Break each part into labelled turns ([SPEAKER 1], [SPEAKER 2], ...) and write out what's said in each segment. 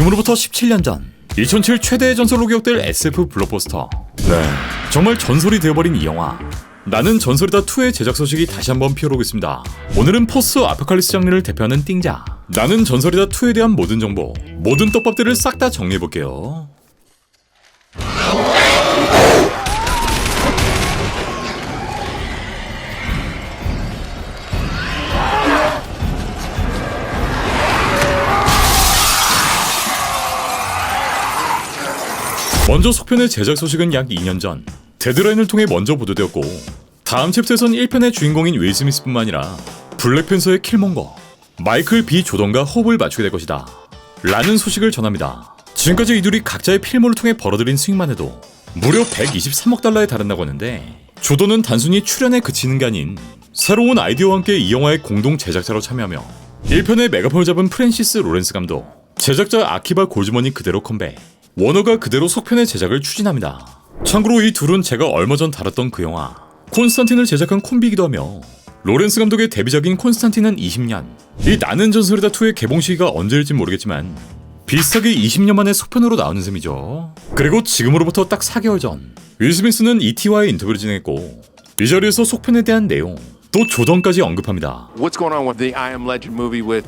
[SPEAKER 1] 지금으로부터 17년 전 2007 최대의 전설로 기억될 SF 블록버스터. 네, 정말 전설이 되어버린 이 영화 나는 전설이다 2의 제작 소식이 다시 한번 피어오르고 있습니다. 오늘은 포스트 아포칼립스 장르를 대표하는 띵자 나는 전설이다 2에 대한 모든 정보, 모든 떡밥들을 싹 다 정리해볼게요. 먼저 속편의 제작 소식은 약 2년 전 데드라인을 통해 먼저 보도되었고, 다음 챕터에선 1편의 주인공인 윌 스미스뿐만 아니라 블랙팬서의 킬몬거 마이클 B 조던과 호흡을 맞추게 될 것이다 라는 소식을 전합니다. 지금까지 이 둘이 각자의 필모를 통해 벌어들인 수익만 해도 무려 123억 달러에 달한다고 하는데, 조던은 단순히 출연에 그치는 게 아닌 새로운 아이디어와 함께 이 영화의 공동 제작자로 참여하며 1편의 메가폰을 잡은 프랜시스 로렌스 감독, 제작자 아키바 골즈먼이 그대로 컴백, 워너가 그대로 속편의 제작을 추진합니다. 참고로 이 둘은 제가 얼마 전 다뤘던 그 영화 콘스탄틴을 제작한 콤비이기도 하며, 로렌스 감독의 데뷔작인 콘스탄틴은 20년, 이 나는 전설이다 2의 개봉 시기가 언제일진 모르겠지만 비슷하게 20년 만에 속편으로 나오는 셈이죠. 그리고 지금으로부터 딱 4개월 전 윌 스미스는 E.T.와의 인터뷰를 진행했고, 이 자리에서 속편에 대한 내용, 또 조던까지 언급합니다.
[SPEAKER 2] What's going on with the I Am Legend movie with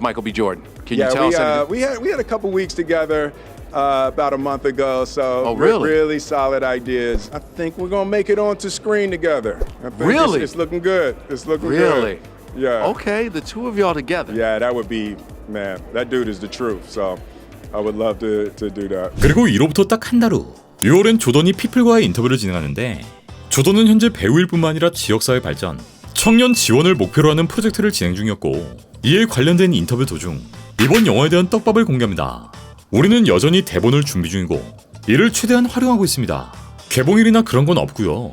[SPEAKER 2] Michael B. Jordan? Can you tell us anything?
[SPEAKER 3] We had a couple weeks together about a month ago, so
[SPEAKER 2] Oh, really?
[SPEAKER 3] really solid ideas. I think we're gonna make it onto screen together. I think
[SPEAKER 2] Really?
[SPEAKER 3] It's looking good. It's looking
[SPEAKER 2] Really?
[SPEAKER 3] good. Yeah.
[SPEAKER 2] Okay, the two of y'all together.
[SPEAKER 3] Yeah, that would be, man. That dude is the truth. So I would love to do that.
[SPEAKER 1] 그리고 이로부터 딱 한 달 후 6월엔 조던이 피플과의 인터뷰를 진행하는데, 조던은 현재 배우일 뿐만 아니라 지역사회 발전, 청년 지원을 목표로 하는 프로젝트를 진행 중이었고, 이에 관련된 인터뷰 도중 이번 영화에 대한 떡밥을 공개합니다. 우리는 여전히 대본을 준비 중이고 이를 최대한 활용하고 있습니다. 개봉일이나 그런 건 없고요.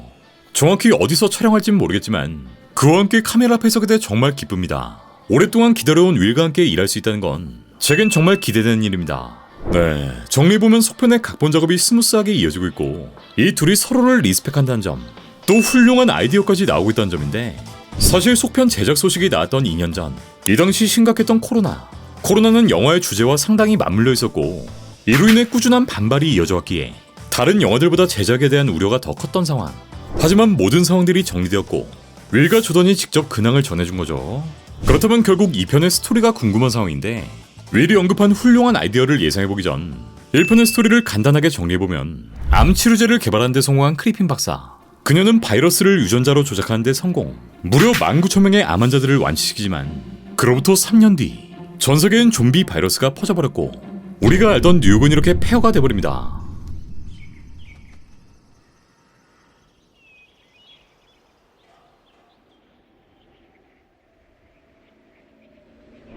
[SPEAKER 1] 정확히 어디서 촬영할진 모르겠지만 그와 함께 카메라 앞에 서게 돼 정말 기쁩니다. 오랫동안 기다려온 윌과 함께 일할 수 있다는 건 제겐 정말 기대되는 일입니다. 네, 정리해보면 속편의 각본 작업이 스무스하게 이어지고 있고, 이 둘이 서로를 리스펙한다는 점, 또 훌륭한 아이디어까지 나오고 있다는 점인데, 사실 속편 제작 소식이 나왔던 2년 전, 이 당시 심각했던 코로나는 영화의 주제와 상당히 맞물려 있었고, 이로 인해 꾸준한 반발이 이어져 왔기에 다른 영화들보다 제작에 대한 우려가 더 컸던 상황. 하지만 모든 상황들이 정리되었고 윌과 조던이 직접 근황을 전해준 거죠. 그렇다면 결국 2편의 스토리가 궁금한 상황인데, 윌이 언급한 훌륭한 아이디어를 예상해보기 전 1편의 스토리를 간단하게 정리해보면, 암 치료제를 개발하는 데 성공한 크리핀 박사, 그녀는 바이러스를 유전자로 조작하는 데 성공, 무려 19,000명의 암 환자들을 완치시키지만 그로부터 3년 뒤 전 세계엔 좀비 바이러스가 퍼져버렸고 우리가 알던 뉴욕은 이렇게 폐허가 돼버립니다.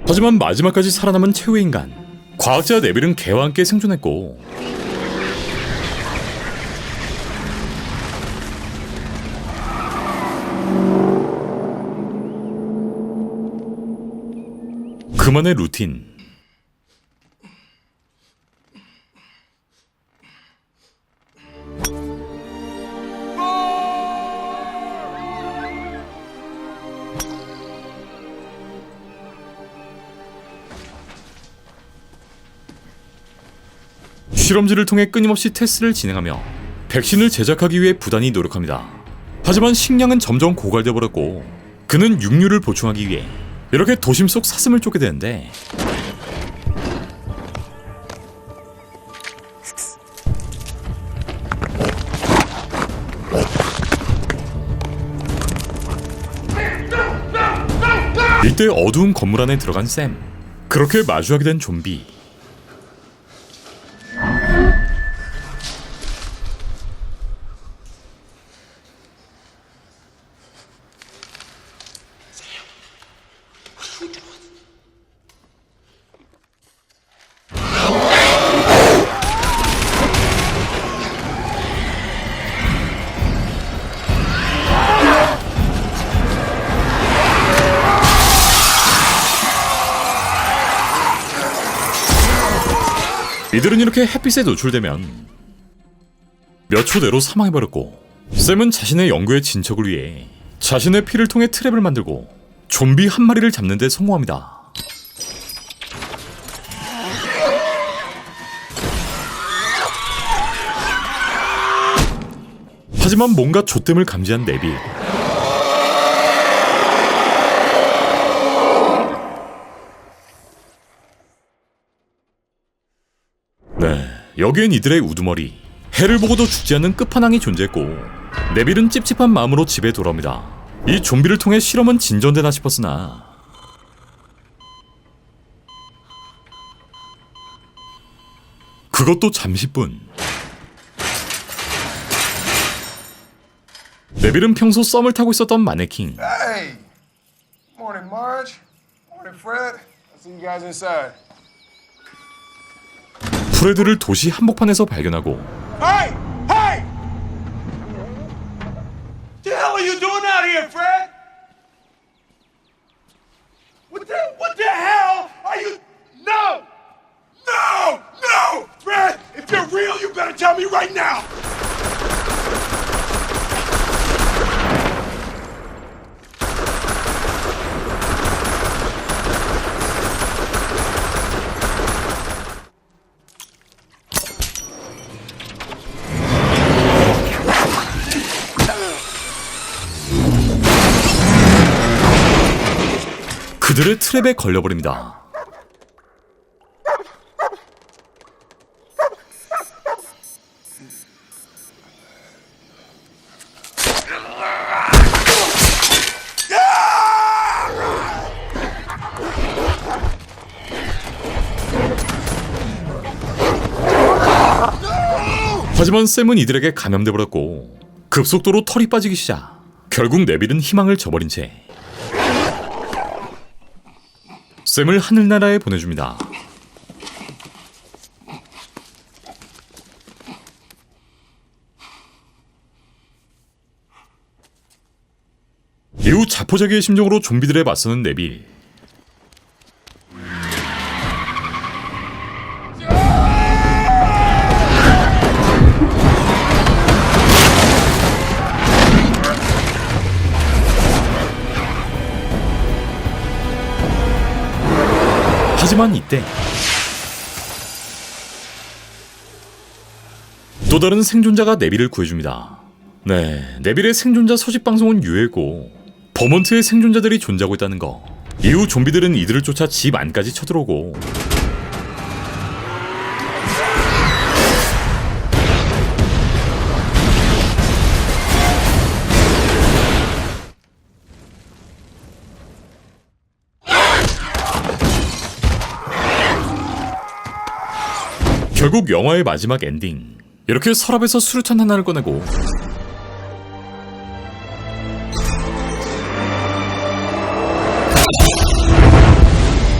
[SPEAKER 1] 하지만 마지막까지 살아남은 최후의 인간, 과학자 네빌은 개와 함께 생존했고, 그만의 루틴, 실험실을 통해 끊임없이 테스트를 진행하며 백신을 제작하기 위해 부단히 노력합니다. 하지만 식량은 점점 고갈되어 버렸고 그는 육류를 보충하기 위해 이렇게 도심 속 사슴을 쫓게 되는데, 이때 어두운 건물 안에 들어간 샘, 그렇게 마주하게 된 좀비. 이들은 이렇게 햇빛에 노출되면 몇 초 내로 사망해버렸고, 샘은 자신의 연구에 진척을 위해 자신의 피를 통해 트랩을 만들고 좀비 한 마리를 잡는 데 성공합니다. 하지만 뭔가 조땜을 감지한 네빌. 네, 여기엔 이들의 우두머리 해를 보고도 죽지 않는 끝판왕이 존재했고 네빌은 찝찝한 마음으로 집에 돌아옵니다. 이 좀비를 통해 실험은 진전되나 싶었으나 그것도 잠시뿐. 네빌은 평소 썸을 타고 있었던 마네킹.
[SPEAKER 4] Hey! Morning, Marge. Morning, Fred. I'll see you guys inside.
[SPEAKER 1] 프레드를 도시 한복판에서 발견하고
[SPEAKER 4] Hey! Hey! The hell are you doing out here, Fred? What the hell are you? No! No! No! Fred, if you're real, you better tell me right now!
[SPEAKER 1] 그들의 트랩에 걸려버립니다. 하지만 샘은 이들에게 감염돼버렸고 급속도로 털이 빠지기 시작. 결국 네빌은 희망을 저버린 채 샘을 하늘나라에 보내줍니다. 이후 자포자기의 심정으로 좀비들에 맞서는 네빌. 하지만 이때 또 다른 생존자가 네빌을 구해줍니다. 네, 네빌의 생존자 소식 방송은 유해고 버먼트의 생존자들이 존재하고 있다는 거. 이후 좀비들은 이들을 쫓아 집 안까지 쳐들어오고 결국 영화의 마지막 엔딩. 이렇게 서랍에서 수류탄 하나를 꺼내고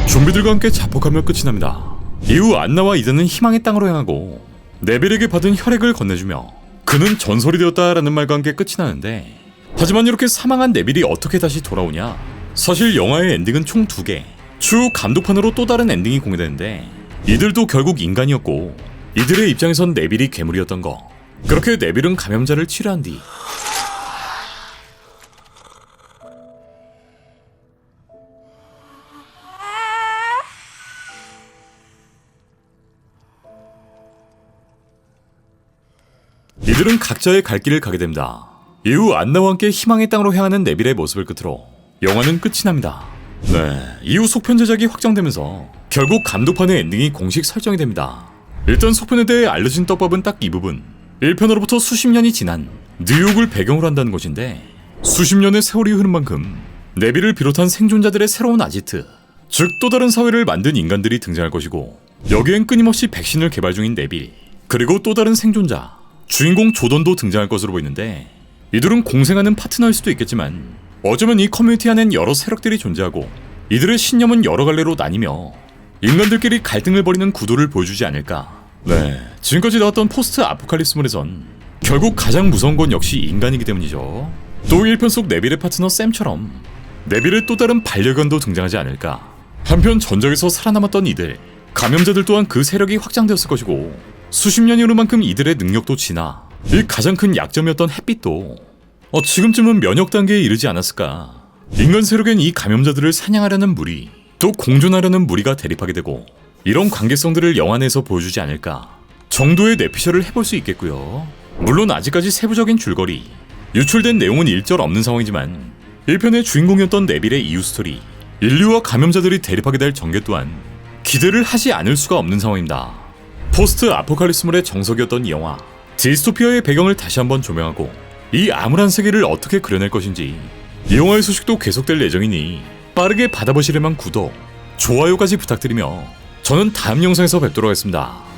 [SPEAKER 1] 좀비들과 함께 자폭하며 끝이 납니다. 이후 안나와 이든은 희망의 땅으로 향하고 네빌에게 받은 혈액을 건네주며 그는 전설이 되었다라는 말과 함께 끝이 나는데, 하지만 이렇게 사망한 네빌이 어떻게 다시 돌아오냐? 사실 영화의 엔딩은 총 2개. 추후 감독판으로 또 다른 엔딩이 공개되는데 이들도 결국 인간이었고 이들의 입장에선 네빌이 괴물이었던 거. 그렇게 네빌은 감염자를 치료한 뒤 이들은 각자의 갈 길을 가게 됩니다. 이후 안나와 함께 희망의 땅으로 향하는 네빌의 모습을 끝으로 영화는 끝이 납니다. 네, 이후 속편 제작이 확정되면서 결국 감독판의 엔딩이 공식 설정이 됩니다. 일단 속편에 대해 알려진 떡밥은 딱 이 부분. 1편으로부터 수십 년이 지난 뉴욕을 배경으로 한다는 것인데, 수십 년의 세월이 흐른 만큼 네빌을 비롯한 생존자들의 새로운 아지트, 즉 또 다른 사회를 만든 인간들이 등장할 것이고, 여기엔 끊임없이 백신을 개발 중인 네빌, 그리고 또 다른 생존자, 주인공 조던도 등장할 것으로 보이는데, 이들은 공생하는 파트너일 수도 있겠지만 어쩌면 이 커뮤니티 안엔 여러 세력들이 존재하고 이들의 신념은 여러 갈래로 나뉘며 인간들끼리 갈등을 벌이는 구도를 보여주지 않을까. 네, 지금까지 나왔던 포스트 아포칼립스물에선 결국 가장 무서운 건 역시 인간이기 때문이죠. 또 1편 속 네빌의 파트너 샘처럼 네빌의 또 다른 반려견도 등장하지 않을까. 한편 전적에서 살아남았던 이들, 감염자들 또한 그 세력이 확장되었을 것이고, 수십 년이 흐른 만큼 이들의 능력도 진화, 이 가장 큰 약점이었던 햇빛도 지금쯤은 면역 단계에 이르지 않았을까. 인간 세력엔 이 감염자들을 사냥하려는 무리, 또 공존하려는 무리가 대립하게 되고, 이런 관계성들을 영화 내에서 보여주지 않을까 정도의 뇌피셜을 해볼 수 있겠고요. 물론 아직까지 세부적인 줄거리, 유출된 내용은 일절 없는 상황이지만 1편의 주인공이었던 네빌의 이후 스토리, 인류와 감염자들이 대립하게 될 전개 또한 기대를 하지 않을 수가 없는 상황입니다. 포스트 아포칼립스물의 정석이었던 이 영화, 디스토피아의 배경을 다시 한번 조명하고 이 암울한 세계를 어떻게 그려낼 것인지, 이 영화의 소식도 계속될 예정이니 빠르게 받아보시려면 구독, 좋아요까지 부탁드리며 저는 다음 영상에서 뵙도록 하겠습니다.